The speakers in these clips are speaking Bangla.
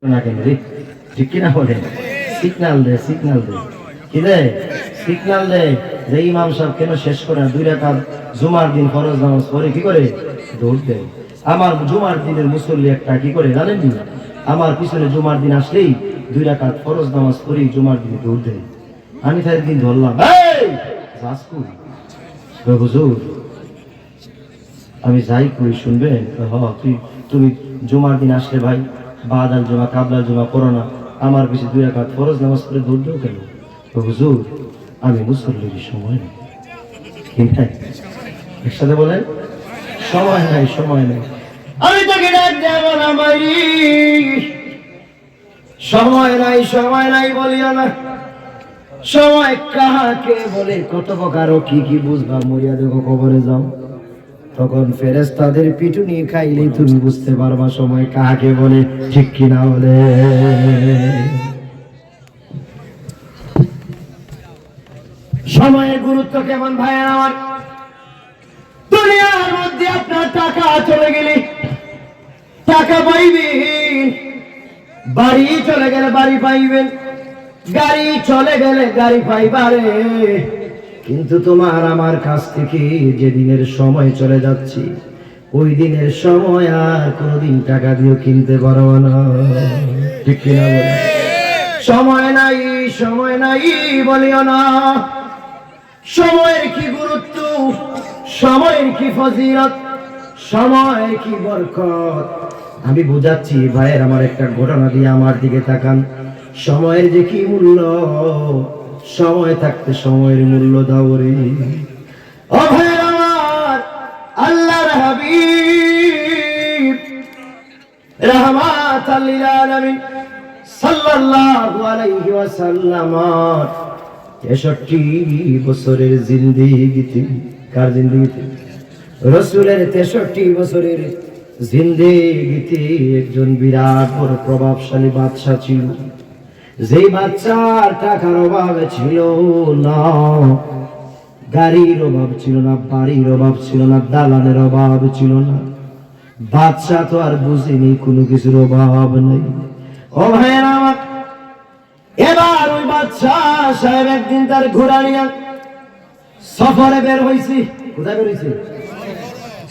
না কেন রে? ঠিক কিনা বলে? সিগন্যাল দে, সিগন্যাল দে। কি দে? সিগন্যাল দে যে ইমাম সাহেব কেন শেষ করে না? 2 রাকাত জুমার দিন ফরজ নামাজ পড়ে কি করে? দৌড় দেয়। আমার জুমার দিনের মুসল্লি একটা কি করে জানেন নি? আমার পিছনে জুমার দিন আসলেই 2 রাকাত ফরজ নামাজ পড়ে জুমার দিনে দৌড় দেয়। আমি তাই দিন ধরলাম, এই যাস কই? হুজুর আমি যাই কই শুনবেন? তুমি জুমার দিন আসলে ভাই বাদাল জমা কাবলার জমা করো না, আমার পিছে 2 রাকাত ফরজ নামাজ পড়ে দৌড় দাও কেন? হুজুর আমি মুসল্লির সময় নেই। একসাথে বলেন, সময় নাই, সময় নেই। আমি তোকে ডাক দেবো না মারি, সময় নাই, সময় নাই বলিও না। সময় কাহাকে বলে, কত প্রকার ও কি কি বুঝবা, মরিয়া দেখো কবরে যাও। তখন ফেরেশতাদের পিটুনি খাইলে তুমি বুঝতে পারবা সময় কাকে বলে, ঠিক কিনা বলে? সময়ের গুরুত্ব কেমন ভাইয়া আমার? দুনিয়ার মধ্যে আপনার টাকা চলে গেলে টাকা পাইবেন, বাড়ি চলে গেলে বাড়ি পাইবেন, গাড়ি চলে গেলে গাড়ি পাইবারে। কিন্তু তোমার আমার কাছ থেকে যে দিনের সময় চলে যাচ্ছে, ওই দিনের সময় আর কোনদিন টাকা দিয়ে কিনতে পারবো না, ঠিক কিনা বলে? সময় নাই, সময় নাই বলিও না। সময়ের কি গুরুত্ব, সময়ের কি ফজিলত, সময়ের কি বরকত আমি বুঝাচ্ছি ভাইয়ের। আমার একটা ঘটনা দিয়ে আমার দিকে তাকান। সময়ের যে কি মূল্য, সময় থাকতে সময়ের মূল্য দাও রে। ও ভাইয়ের আমার, আল্লাহর হাবিব রাহমাতাল লিল আলামিন সাল্লাল্লাহু আলাইহি ওয়াসাল্লাম 63 বছরের জিন্দেগিতে, কার জিন্দেগিতে? রাসূলের 63 বছরের জিন্দেগিতে একজন বিরাট বড় প্রভাবশালী বাদশা ছিল। যেই বাচ্চার টাকার অভাব ছিল না, গাড়ির অভাব ছিল না, বাড়ির অভাব ছিল না, দালানের অভাব ছিল না। বাদশা তো আর বুঝেনি কোনো কিছুর অভাব নেই। ও ভাইয়েরা আমার, এবার ওই বাদশা সাহেব একদিন তার ঘোড়া নিয়ে সফরে বের হয়েছে। কোথায় বের হয়েছে?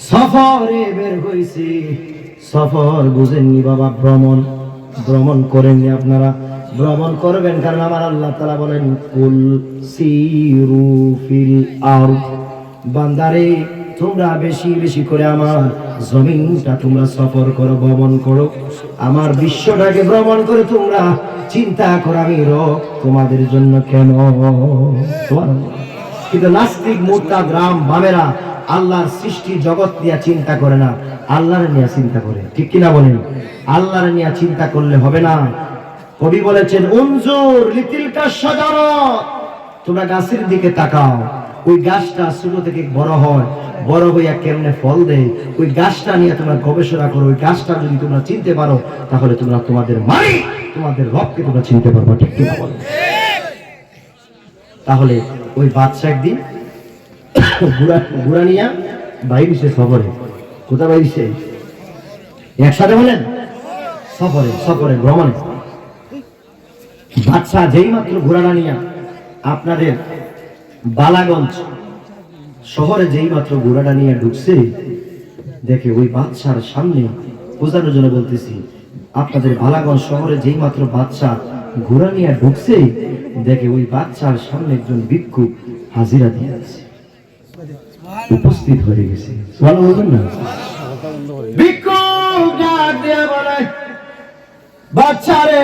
সফরে বের হয়েছে। সফর বুঝেননি বাবা, ভ্রমণ। ভ্রমণ করেননি আপনারা, ভ্রমণ করবেন। কারণ আমার আল্লাহ তাআলা বলেন, কুল সিরু ফিল আরদ, বান্দারে তোমরা বেশি বেশি করে আমার জমিনটা তোমরা সফর করো, ভ্রমণ করো। আমার বিশ্বটাকে ভ্রমণ করে তোমরা চিন্তা করো আমি রব তোমাদের জন্য কেন। কিন্তু নাস্তিক মুরতাদ রাম বামেরা আল্লাহর সৃষ্টি জগৎ নিয়ে চিন্তা করে না, আল্লাহর নিয়ে চিন্তা করে, ঠিক কিনা বলেন? আল্লাহর নিয়ে চিন্তা করলে হবে না। কবি বলেছেন, উনজুর লিতিলকা শাজারা, তোমরা গাছের দিকে তাকাও। ওই গাছটা ছোট থেকে বড় হয়, বড় হইয়া কেমনে ফল দেয়, ওই গাছটা নিয়ে তোমরা গবেষণা করো। ওই গাছটা যদি তোমরা চিনতে পারো, তাহলে তোমরা তোমাদের মালিক, তোমাদের রবকে তোমরা চিনতে পারবে, ঠিক কিনা বলেন? তাহলে ওই বাদশা একদিন ঘোড়া নিয়ে বাইরে সফরে। কোথায় বাইরে? একসাথে বলেন, সফরে, সফরে, ভ্রমণে। বাদশা যেই মাত্র ঘোড়াটা নিয়ে আপনাদের বালাগঞ্জ শহরে যেই মাত্র ঘোড়াটা নিয়ে ঢুকছে, দেখে ওই বাদশার সামনে, বোঝানোর জন্য বলতেছি, আপনাদের বালাগঞ্জ শহরে যেই মাত্র বাদশা ঘোড়া নিয়ে ঢুকছে, দেখে ওই বাদশার সামনে একজন ভিক্ষুক হাজিরা দিয়ে আছে, উপস্থিত হয়ে গেছে। ভালো বলবেন না? ভিক্ষুক ডাক দিয়ে বলে, বাদশা রে,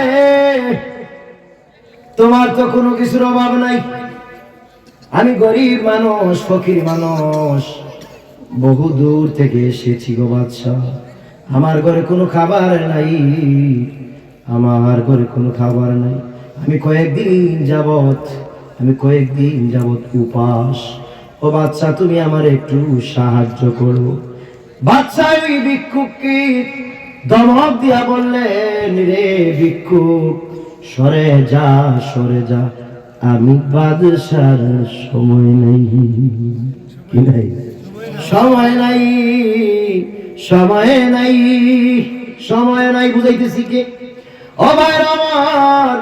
তোমার তো কোনো কিছুর অভাব নাই। আমি গরিব মানুষ, ফকির মানুষ, বহু দূর থেকে এসেছি গো বাদশা। আমার ঘরে কোনো খাবার নাই, আমার ঘরে কোনো খাবার নাই। আমি কয়েকদিন যাবত উপাস। ও বাদশা, তুমি আমার একটু সাহায্য করো। বাদশা ওই ভিক্ষুককে ধমক দিয়া বললেন, রে ভিক্ষুক, সরে যা, সরে যা, আমি বাদশার সময় নেই। কি নাই? সময় নাই, সময় নাই, সময় নাই। বুঝাইতেছি কে? ও ভাইরা আমার,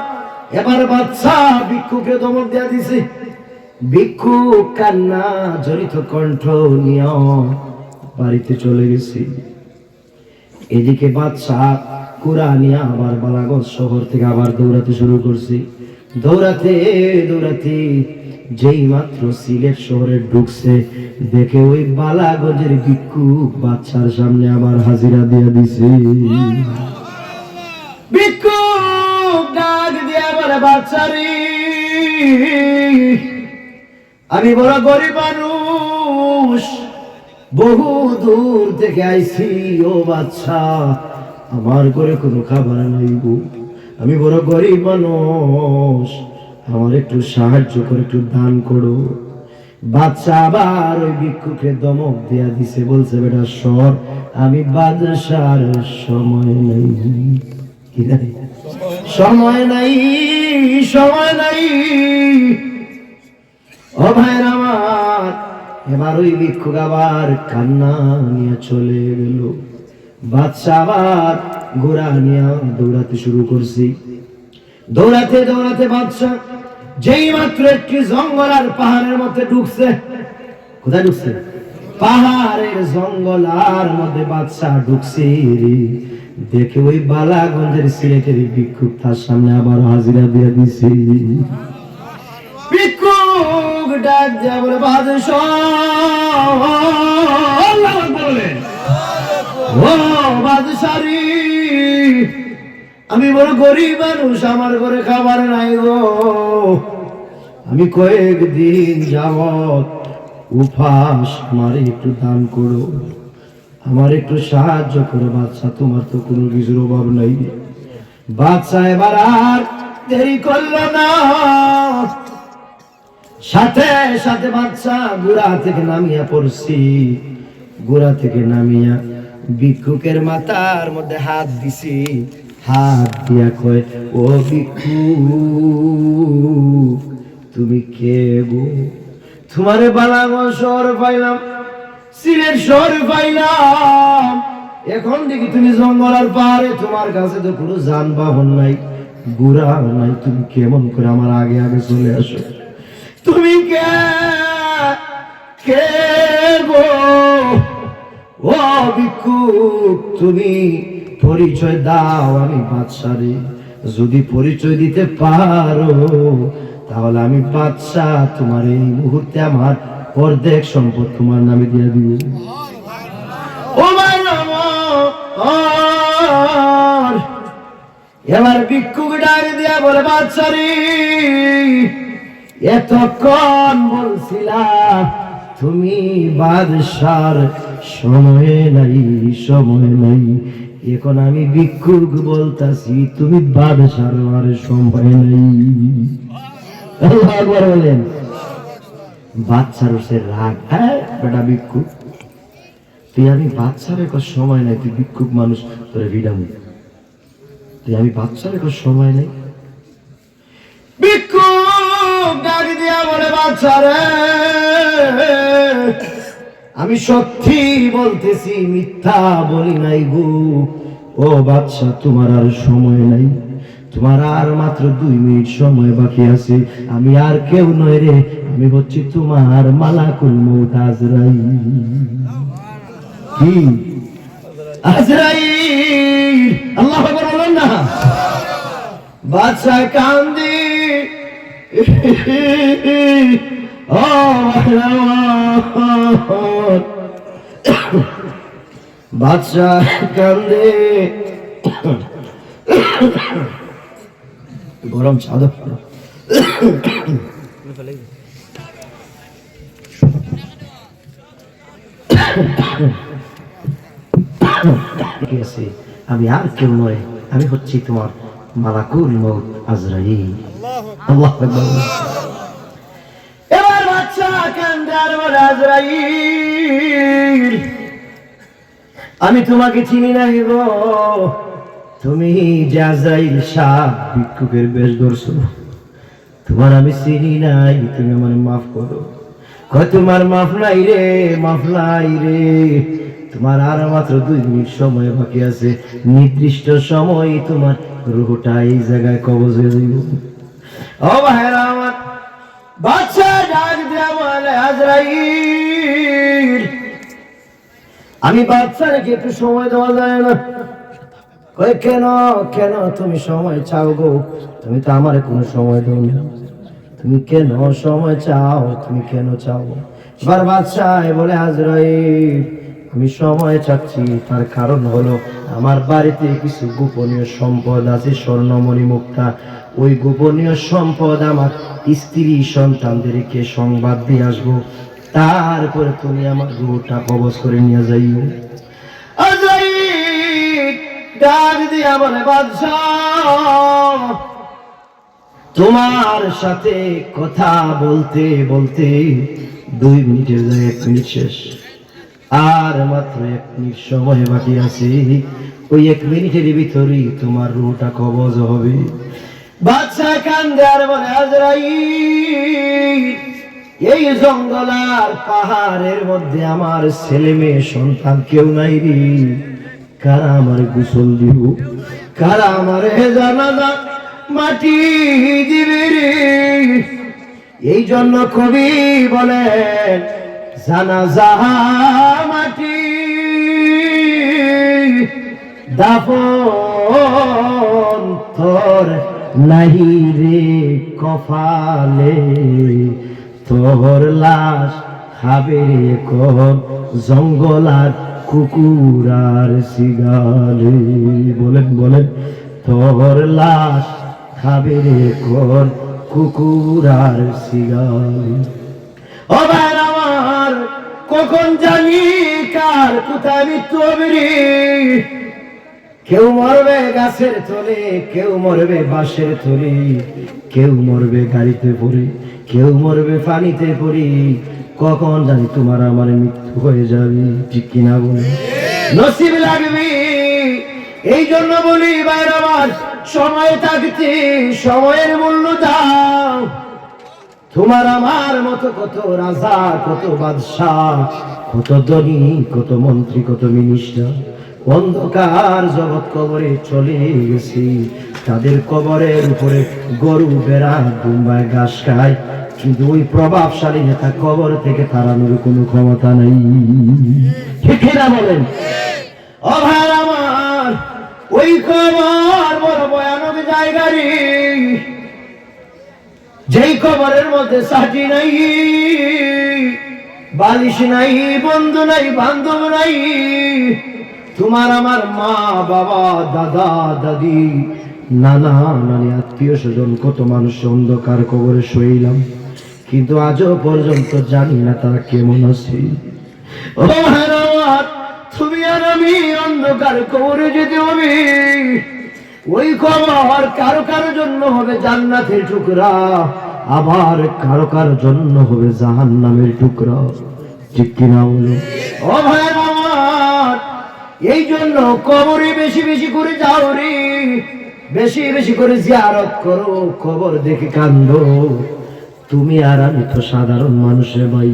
এবার বাচ্চা ভিক্ষুকে ধমক দিয়া দিছে। ভিক্ষুক কান্না জড়িত কণ্ঠ নিয়ে বাড়িতে চলে গেছে। এদিকে বাচ্চা কুরআন নিয়ে আবার বালাগঞ্জ শহর থেকে আবার দৌড়াতে শুরু করছে। দৌড়াতে দৌড়াতে যেই মাত্র সিলেট শহরে ঢুকছে, দেখে ওই বালাগঞ্জের ভিক্ষুক বাচ্চার সামনে আবার হাজিরা দিয়ে দিছে। ভিক্ষুক ডাক দিয়ে বলে, বাচ্চারি, আমি বড় গরিব মানুষ, বহু দূর থেকে আইছি। ও বাচ্চা, আমার ঘরে কোনো খাবার নাই গো, আমি বড় গরিব মানুষ, আমার একটু সাহায্য করে, একটু দান করো। বাচ্চা আবার ওই ভিক্ষুকে ধমক দিয়া দিছে, বলছে, বেটা সর, আমি বাদশার সময় নাই, কি জানি সময় নাই, সময় নাই। ও ভাইরা আমার, এবার ওই ভিক্ষুক আবার কান্না নিয়ে চলে গেল। বাচ্চা আবার ঘোড়া নিয়ে দৌড়াতে শুরু করছি। দৌড়াতে দৌড়াতে বাচ্চা যেই মাত্র একটি জঙ্গল আর পাহাড়ের মধ্যে ঢুকছে। কোথায় ঢুকছে? পাহাড়ের জঙ্গল আর মধ্যে বাচ্চা ঢুকছে। দেখে ওই বালাগঞ্জের সিলেটের ভিক্ষুক তার সামনে আবার হাজিরা দিয়ে দিছে। ভিক্ষুক ডাক দিয়া বলে, বাদশাহ, আল্লাহু আকবার বলেন, ও বাদশাহী, আমি বড় গরিব মানুষ, আমার ঘরে খাবার নাই গো, আমি কয়েকদিন যাবত উপাস, আমার একটু দান করো, আমার একটু সাহায্য করো। বাচ্চা, তোমার তো কোনো কিছুর অভাব নাই। বাচ্চা এবার আর দেরি করলো না, সাথে সাথে বাচ্চা ঘোড়া থেকে নামিয়া পড়ছি। ঘোড়া থেকে নামিয়া ভিক্ষুকের মাথার মধ্যে হাত দিছি। হাত দিয়া কয়, ও ভিক্ষুক, তুমি কে গো? তোমারে বালাগঞ্জ শহর পাইলাম, সিলেট শহর পাইলাম, এখন দেখি তুমি জঙ্গল আর পাহাড়ে, তোমার কাছে তো কোনো যানবাহন নাই, ঘোড়া নাই, তুমি কেমন করে আমার আগে আগে চলে আসো? তুমি কে কে গো? ও ভিক্ষুক, তুমি পরিচয় দাও, আমি বাদশারে। যদি পরিচয় দিতে পারো, তাহলে আমি বাদশাহ তোমার এই মুহূর্তে আমার অর্ধেক সম্পদ তোমার নামে দিয়ে দিব। ও মাই আমার, এবার ভিক্ষুক ডাক দিয়া বলে, বাদশারে, এতক্ষণ বলছিলাম তুমি বাদশার সময় নাই, সময় নাই, এখন আমি ভিক্ষুক বলতাছি তুমি বাদশার আর সময় নাই। আল্লাহু আকবার বলেন। বাচ্চার সে রাগ, হ্যাঁ বেটা ভিক্ষুক, তুই আমি বাচ্চার এক সময় নাই, তুই ভিক্ষুক মানুষ, তোরে ভিড়ামি, তুই আমি বাচ্চার এক সময় নাই। ভিক্ষুক ডাক দিয়া বলে, বাচ্চারে, আমি সত্যি বলতেছি, মিথ্যা বলি নাই গো। ও বাচ্চা, তোমার আর সময় নাই, তোমার আর মাত্র 2 মিনিট সময় বাকি আছে। আমি আর কেউ নয় রে, আমি হচ্ছি তোমার মালাকুল মউত আজরাইল। কি আজরাইল? আল্লাহু আকবার বলেন না। বাচ্চা কান্দি, ও বাচ্চা কান্দে, গরম চাদর আমি আর কেউ নয়, আমি হচ্ছি তোমার মালাকুল মউত আজরাইল। আল্লাহু আকবার। এবার বাচ্চা কান্দে আর বলে, আজরাইল, আমি তোমাকে চিনি নাই গো, তুমি যে আজরাইল সাপ ভিক্ষুকের বেশ ধরছো, তোমার আমি চিনি নাই, তুমি আমার মাফ করো। কয় তোমার মাফ নাই রে, মাফ নাই রে, তোমার আর মাত্র 2 মিনিট সময় বাকি আছে, নির্দিষ্ট সময় তোমার রূহটা এই জায়গায় কবজ হয়ে যাইব। ও ভাইরা আমার, বাদশা ডাক দিয়া বলে আজরাইল, আমি বাদশারে কি একটু সময় দেওয়া যায় না? কয় কেন কেন তুমি সময় চাও গো? তুমি তো আমার কোনো সময় দাও না, তুমি কেন সময় চাও? তুমি কেন চাও? এবার বাদশাহ বলে আজরাইল, আমি সময় চাচ্ছি, তার কারণ হলো আমার বাড়িতে কিছু গোপনীয় সম্পদ আছে, স্বর্ণমণি মুক্তা। ওই গোপনীয় সম্পদ আমার স্ত্রী সন্তানদেরকে সংবাদ দিয়ে আসবো, তারপরে তুমি আমার রূহটা কবজ করে নিয়ে যাইও। আজরাইল ডাক দিয়া বলে বাদশাহ, তোমার সাথে কথা বলতে বলতে 2 মিনিটের জায়গায় 1 মিনিট শেষ, আর মাত্র 1 মিনিট সময় বাকি আছে। ওই 1 মিনিটের ভিতরেই তোমার রূহটা কবজ হবে। বাদশা কান্দে আর বলে আজরাইল, এই জঙ্গল আর পাহাড়ের মধ্যে আমার ছেলে মেয়ে সন্তান কেউ নাই রে, কারা আমার গোসল দিব, কারা আমার জানাজা মাটি দিবে রে? এই জন্য কবি বলেন, জানাজা মাটি দাফন তোর নাহি রে কপালে, তোর লাশ খাবে রে কোন জঙ্গল আর কুকুর আর শিগালে। বলেন বলেন, তোর লাশ খাবে রে কোন কুকুর আর শিগালে। ও ভাই আমার, কখন জানি কার কোথায় মৃত্যু হবে রে? কেউ মরবে গাছের তলে, কেউ মরবে বাঁশের তলে, কেউ মরবে গাড়িতে পড়ে, কেউ মরবে পানিতে পড়ে। কখন জানি তোমার আমার মৃত্যু হয়ে যাবে, ঠিক কিনা বলে? নসিব লাগবে। এই জন্য বলি ভাইরা আমার, সময় থাকতে সময়ের মূল্য দাও। তোমার আমার মতো কত রাজা, কত বাদশাহ, কত ধনী, কত মন্ত্রী, কত মিনিস্টার অন্ধকার জগৎ কবরে চলে গেছি। তাদের কবরের উপরে গরু বেড়া দুম্বায় ঘাস খায়, কিন্তু ওই প্রভাবশালী নেতা কবর থেকে তাড়ানোর কোনো ক্ষমতা নেই, ঠিক না বলেন? ও ভাই আমার, ওই কবর বড় ভয়ানক জায়গা রে, যেই কবরের মধ্যে সাথী নাই, বালিশ নাই, বন্ধু নাই, বান্ধব নাই। তোমার আমার মা বাবা, দাদা দাদি, নানা নানি, আত্মীয় স্বজন, কত মানুষ অন্ধকার কবরে শোইলাম, কিন্তু আজও পর্যন্ত জানি না তারা কেমন আছে। ও আমার, তুমি আর আমি অন্ধকার কবরে যেতে হবে। ওই কবর কারো কারো জন্য হবে জান্নাতের টুকরা, আবার কারো কারো জন্য হবে জাহান্নামের টুকরা, ঠিক কিনা বলো? ও ভাই আমার, এই জন্য কবরে বেশি বেশি করে যাও রে, বেশি বেশি করে জিয়ারত করো, কবর দেখে কান্দো। তুমি আর আমি তো সাধারণ মানুষের ভাই,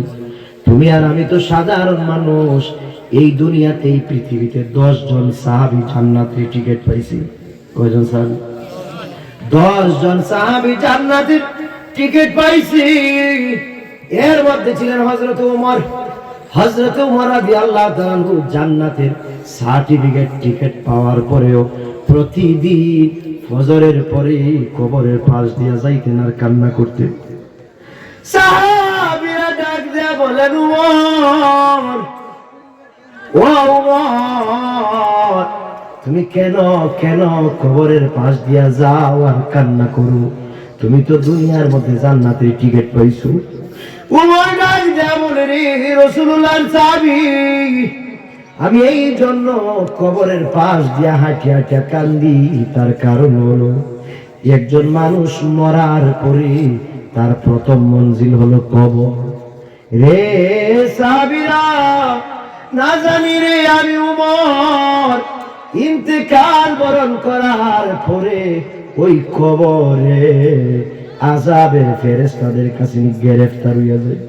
তুমি আর আমি তো সাধারণ মানুষ। এই দুনিয়াতে, এই পৃথিবীতে 10 জন সাহাবী জান্নাতের টিকিট পাইছি। কয়জন সাহাবী? 10 জন সাহাবী জান্নাতের টিকিট পাইছি। এর মধ্যে ছিলেন হযরত ওমর। হযরত ওমর রাদিয়াল্লাহু তাআলা আনহু জান্নাতের সার্টিফিকেট টিকিট পাওয়ার পরেও প্রতিদিন ফজরের পরে কবরের পাশ দিয়ে যাইতেন আর কান্না করতেন। সাহাবীরা ডাক দিয়ে বলেন, ওমর, ও ওমর, তুমি কেন কেন কবরের পাশ দিয়া যাও আর কান্না করো? তুমি তো দুনিয়ার মধ্যে জান্নাতের টিকিট পাইছো। ওমর ডাক দিয়া বলে, রে রাসূলুল্লাহর সাহাবী, আমি এই জন্য কবরের পাশ দিয়া হাঁটিয়া হাঁটিয়া কান্দি। তার কারণ হলো, একজন মানুষ মরার পরে তার প্রথম মঞ্জিল হলো কবর। রে সাহাবীরা, না জানি রে আমি ওমর ইন্তেকাল বরণ করার পরে ওই কবরে আযাবের ফেরেশতাদের কাছে গ্রেফতার হইয়া যায়।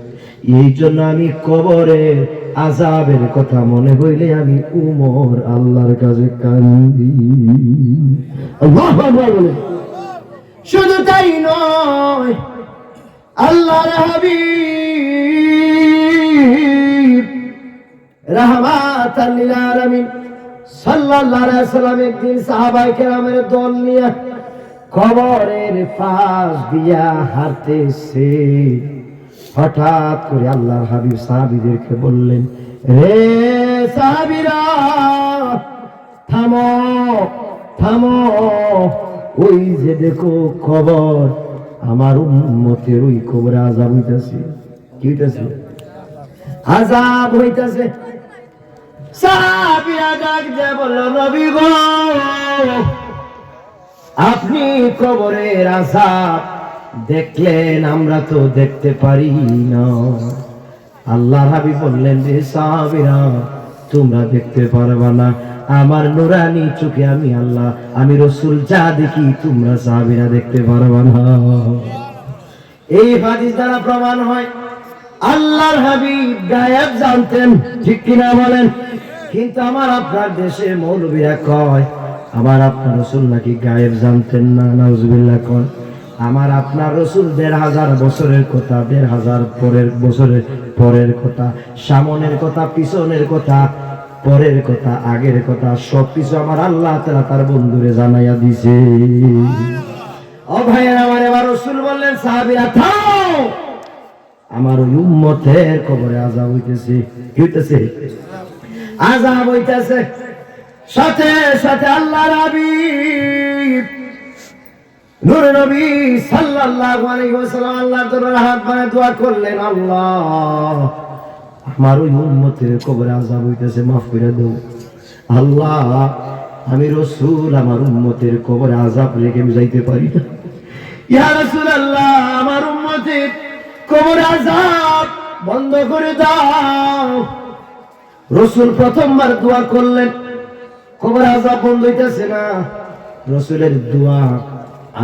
এই জন্য আমি কবরের আযাবের কথা মনে হইলে আমি উমর আল্লাহর কাছে কান্দি। আল্লাহু আকবার বলে। শুধু তাই নয়, আল্লাহর হাবিব রাহমাতাল লিল আলামিন সাল্লাল্লাহু আলাইহি ওয়াসাল্লাম একদিন সাহাবায়ে কেরামের দল নিয়ে কবরের পাশ দিয়া হাঁটতেছে। হঠাৎ করে আল্লাহর হাবিব সাহাবীদেরকে বললেন, রে সাহাবীরা, থামো থামো, ওই যে দেখো কবর, আমার উম্মতের ওই কবরে আযাব হইতাছে। কি হইতাছে? আযাব হইতাছে। সাহাবীরা ডাক দিয়ে বলল, নবী গো, আপনি কবরের আযাব দেখলেন, আমরা তো দেখতে পারি না। আল্লাহর হাবিব বললেন, যে সাহাবীরা, তোমরা দেখতে পারবা না, আমার নুরানি চোখে আমি আল্লাহ, আমি রাসূল যা দেখি তোমরা সাহাবীরা দেখতে পারবা না। এই হাদিস দ্বারা প্রমাণ হয় আল্লাহর হাবিব গায়েব জানতেন, ঠিক কিনা বলেন? কিন্তু আমার আপনার দেশে মৌলবীরা কয় আমার আপনার রাসূল নাকি গায়েব জানতেন না। নাউজুবিল্লাহ। কয় আমার আপনার রাসূল ১৫০০ বছরের কথা, ১৫০০ বছরের পরের কথা, সামনের কথা, পিছনের কথা, পরের কথা, আগের কথা, সবকিছু আমার আল্লাহ তাআলা তার বন্ধুরে জানাইয়া দিছে। ও ভাইয়েরা আমার, এবার রাসূল বললেন, সাহাবীরা থামো, আমার ওই উম্মতের কবরে আযাব হইতেছে। কি হইতেছে? আযাব হইতেছে। সাথে সাথে আল্লাহর হাবিব নূর নবী সাল্লাল্লাহু আলাইহি ওয়াসাল্লাম আল্লাহর দরবারে হাত বাড়িয়ে দোয়া করলেন, আল্লাহ, আমার ওই উম্মতের কবরে আযাব হইতেছে, মাফ করে দাও। আল্লাহ, আমি রাসূল আমার উম্মতের কবরে আযাব রেখে আমি যাইতে পারি না। ইয়া রাসূলুল্লাহ, আমার উম্মতের কবরে আযাব বন্ধ করে দাও। রাসূল প্রথমবার দোয়া করলেন, কবরে আযাব বন্ধ হইতেছে না। রাসূলের দোয়া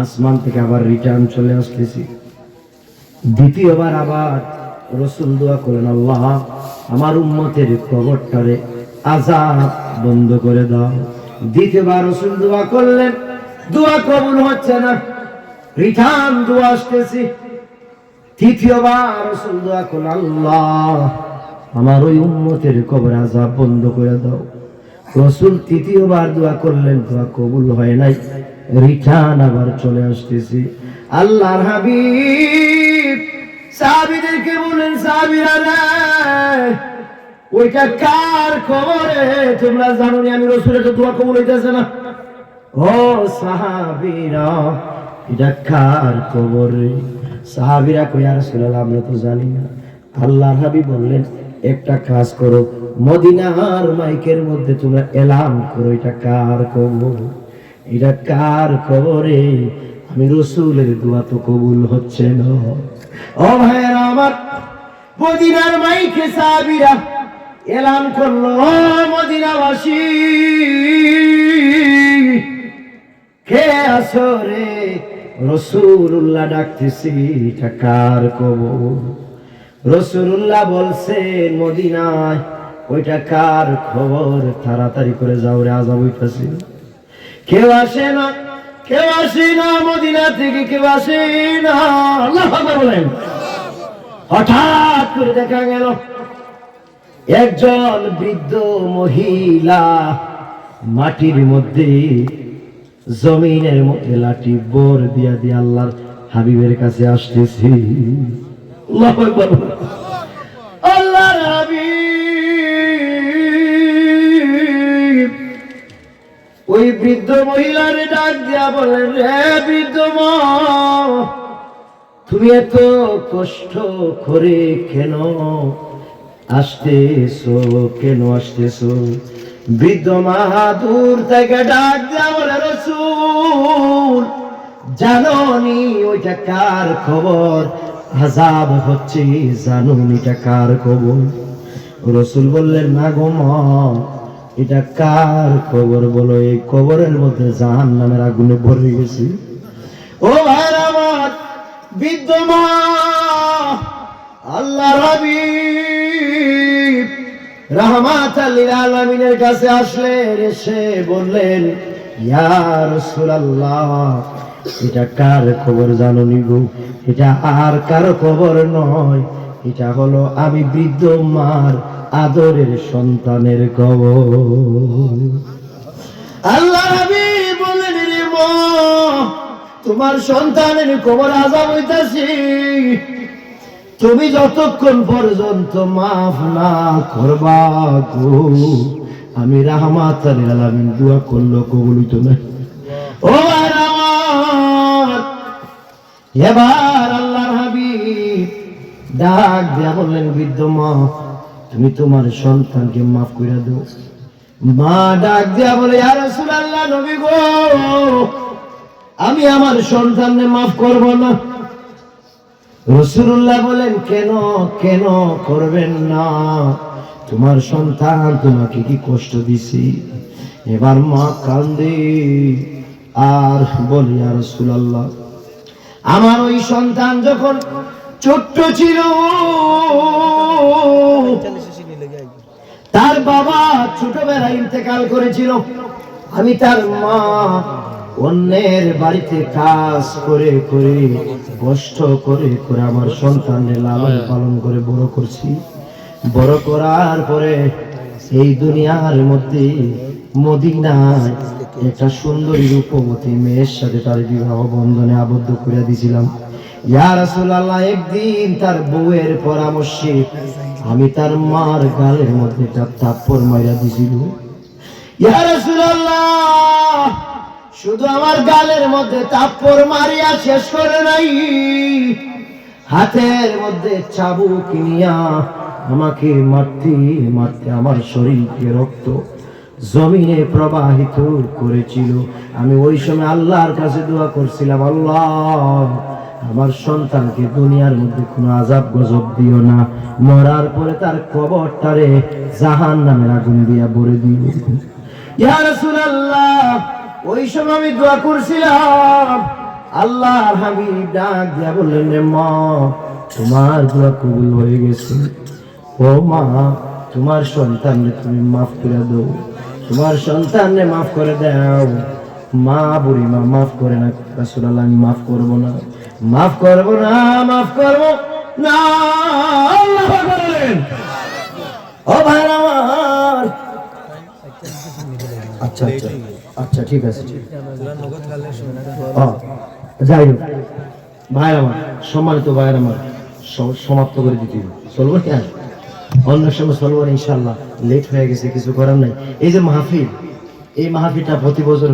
আসমান থেকে আবার রিটার্ন চলে আসতেছি। দ্বিতীয়বার আবার রাসূল দোয়া করলেন, আল্লাহ, আমার উম্মতের কবরটারে আযাব বন্ধ করে দাও। দ্বিতীয়বার রাসূল দোয়া করলেন, দোয়া কবুল হচ্ছে না, রিটার্ন দোয়া আসতেছি। তৃতীয়বার রাসূল দোয়া করলেন, আল্লাহ, আমার ওই উম্মতের কবরে আযাব বন্ধ করে দাও। রাসূল তৃতীয়বার দোয়া করলেন, দোয়া কবুল হয় নাই, রিটার্ন আবার চলে আসতেছি। আল্লাহর হাবিব সাহাবীদেরকে বলেন, সাহাবীরা রে, ওইটা কার কবরে? তোমরা জানো না আমি রাসূলের তো দোয়া কবুল হইতেছে না। ও সাহাবীরা, এটা কার কবরে? সাহাবীরা কই, ইয়া রাসূলুল্লাহ, আমরা তো জানি না। আল্লাহর হাবিব বললেন, একটা কাজ করো, মদিনার মাইকের মধ্যে তোমরা এলান করো, এটা কার কবর? এটা কার কবরে? আমি রাসূলের দোয়া তো কবুল হচ্ছে না। ও ভাইরা আমার, মদিনার মাইকে সাহাবীরা এলান করলো, ও মদিনাবাসী, কে আছো রে? রাসূলুল্লাহ ডাকতেছি, এটা কার কবর? রাসূলুল্লাহ বলছেন, মদিনায় ওইটা কার খবর? তাড়াতাড়ি করে যাও রে, আযাব হইতাছে। কেউ আসে না, কেউ আসে না, মদিনা থেকে কেউ আসে না। আল্লাহু আকবার বলেন। হঠাৎ করে দেখা গেল একজন বৃদ্ধ মহিলা মাটির মধ্যে, জমিনের মধ্যে লাঠি বোর দিয়া দিয়ে আল্লাহর হাবিবের কাছে আসতেছে। আল্লাহু আকবার। আল্লাহর হাবিব ওই বৃদ্ধ মহিলার ডাক দিয়া বলেন, রে বৃদ্ধ মা, তুমি এত কষ্ট করে কেন আসতেছো? কেন আসতেছো? বৃদ্ধ মা দূর থেকে ডাক দিয়া বলে, রাসূল, জানোনি ওইটা কার খবর? আযাব হচ্ছে, জানোনি এটা কার খবর? রাসূল বললেন, না গো মা, এটা কার খবর বলো? এই কবরের মধ্যে জাহান্নামের আগুনে ভরে গেছি। ও ভাইরা আমার, বৃদ্ধ মা আল্লাহর হাবিব রাহমাতাল লিল আলামিনের কাছে আসলেন, এসে বললেন, ইয়া রাসূলুল্লাহ, এটা কার খবর জানোনি গো? এটা আর কারো খবর নয়, এটা হলো আমি বৃদ্ধ মার আদরের সন্তানের খবর। আল্লাহ হাবিব বললেন, রে মা, তোমার সন্তানের খবর আযাব হইতাছে, তুমি যতক্ষণ পর্যন্ত মাফ না করবা গো, আমি রাহমাতুল লিল আলামিন দোয়া করলো কবুল হইতো না। ও আমার, এবার আল্লাহর হাবিব ডাক দিয়া বললেন, বৃদ্ধ মা, তুমি তোমার সন্তানকে মাফ করে দাও। মা ডাক দিয়া বলে, ইয়া রাসূলুল্লাহ, নবী গো, আমি আমার সন্তানকে মাফ করব না। রাসূলুল্লাহ বলেন, কেন কেন করবেন না? তোমার সন্তান তোমাকে কি কষ্ট দিছি? এবার মা কান্দে আর বলে, ইয়া রাসূলুল্লাহ, আমার ওই সন্তান যখন ছোট্ট ছিল, তার বাবা ছোটবেলায় ইন্তেকাল করেছিল। আমি তার মা অন্যের বাড়িতে কাজ করে করে কষ্ট করে করে আমার সন্তানের লালন পালন করে বড় করছি। বড় করার পরে এই দুনিয়ার মধ্যে মদিনায় একটা সুন্দরী রূপবতী মেয়ের সাথে তার বিবাহ বন্ধনে আবদ্ধ করে দিয়েছিলাম। ইয়া রাসূলুল্লাহ, একদিন তার বউয়ের পরামর্শে আমি তার মার গালের মধ্যে একটা থাপ্পড় মাইরা দিছিল। ইয়া রাসূলুল্লাহ, শুধু আমার গালের মধ্যে থাপ্পড় মারিয়া শেষ করে নাই, হাতের মধ্যে চাবুক নিয়া আমাকে মারতে মারতে আমার শরীরে রক্ত জমিনে প্রবাহিত করেছিল। আমি ওই সময় আল্লাহর কাছে দোয়া করছিলাম, আল্লাহ, আমার সন্তানকে দুনিয়ার মধ্যে কোনো আযাব গজব দিও না, মরার পরে তার কবরটারে জাহান্নামের আগুন দিয়া ভরে দিও। ইয়া রাসূলুল্লাহ, ওই সময় আমি দোয়া করছিলাম, আল্লাহর হাবিব ডাক দিয়া বললেন, মা, তোমার দোয়া কবুল হয়ে গেছে। ও মা, তোমার সন্তানকে তুমি মাফ করে দাও, তোমার সন্তানকে মাফ করে দাও। মা বুড়ি মা মাফ করে না। রাসূলুল্লাহ, আমি মাফ করব না, মাফ করব না, মাফ করব না। আল্লাহু আকবার বলেন। ও ভাই আমার, আচ্ছা আচ্ছা আচ্ছা, ঠিক আছে, যাই হোক ভাই আমার, সম্মানিত ভাই আমার, সমাপ্ত করে দিতে চলবো কি? আর অন্য সময় চলবো ইনশাল্লাহ, লেট হয়ে গেছে, কিছু করার নাই। এই যে মাহফিল, এই মাহফিলটা প্রতি বছর